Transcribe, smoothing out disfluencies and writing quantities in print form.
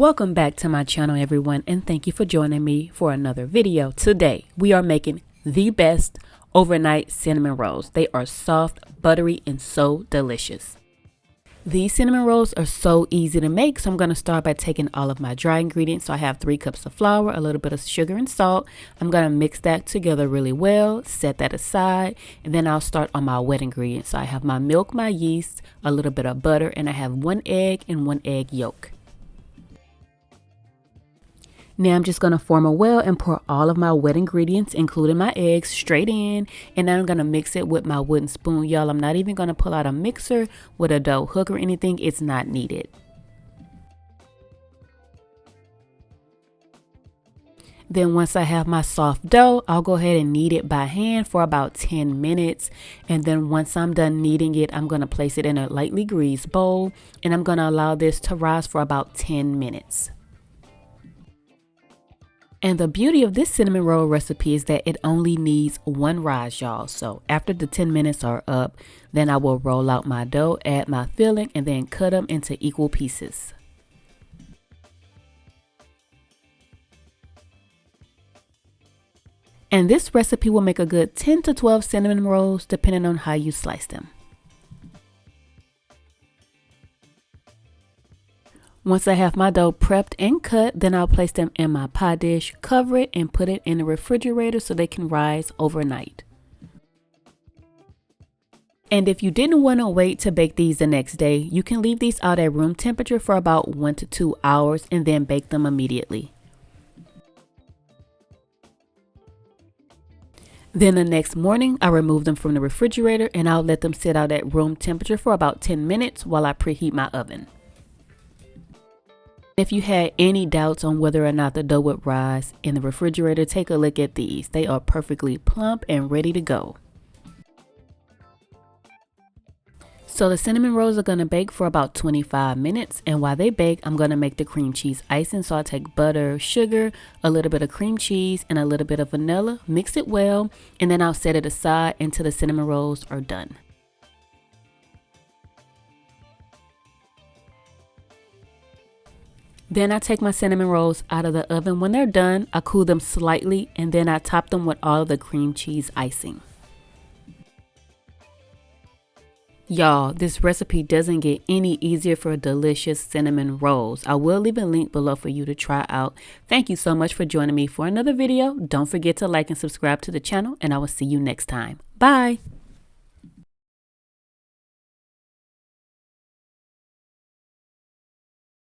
Welcome back to my channel, everyone, and thank you for joining me for another video. Today we are making the best overnight cinnamon rolls. They are soft, buttery, and so delicious. These cinnamon rolls are so easy to make, so I'm going to start by taking all of my dry ingredients. So I have 3 cups of flour, a little bit of sugar and salt. I'm going to mix that together really well, set that aside, and then I'll start on my wet ingredients. So I have my milk, my yeast, a little bit of butter, and I have 1 egg and 1 egg yolk. Now I'm just going to form a well and pour all of my wet ingredients, including my eggs, straight in. And then I'm going to mix it with my wooden spoon. Y'all, I'm not even going to pull out a mixer with a dough hook or anything. It's not needed. Then once I have my soft dough, I'll go ahead and knead it by hand for about 10 minutes. And then once I'm done kneading it, I'm going to place it in a lightly greased bowl. And I'm going to allow this to rise for about 10 minutes. And the beauty of this cinnamon roll recipe is that it only needs 1 rise, y'all. So after the 10 minutes are up, then I will roll out my dough, add my filling, and then cut them into equal pieces. And this recipe will make a good 10 to 12 cinnamon rolls depending on how you slice them. Once I have my dough prepped and cut, then I'll place them in my pie dish, cover it, and put it in the refrigerator so they can rise overnight. And if you didn't want to wait to bake these the next day, you can leave these out at room temperature for about 1 to 2 hours and then bake them immediately. Then the next morning, I remove them from the refrigerator and I'll let them sit out at room temperature for about 10 minutes while I preheat my oven. If you had any doubts on whether or not the dough would rise in the refrigerator, take a look at these. They are perfectly plump and ready to go. So the cinnamon rolls are going to bake for about 25 minutes. And while they bake, I'm going to make the cream cheese icing. So I'll take butter, sugar, a little bit of cream cheese, and a little bit of vanilla. Mix it well, and then I'll set it aside until the cinnamon rolls are done. Then I take my cinnamon rolls out of the oven. When they're done, I cool them slightly and then I top them with all of the cream cheese icing. Y'all, this recipe doesn't get any easier for delicious cinnamon rolls. I will leave a link below for you to try out. Thank you so much for joining me for another video. Don't forget to like and subscribe to the channel, and I will see you next time. Bye.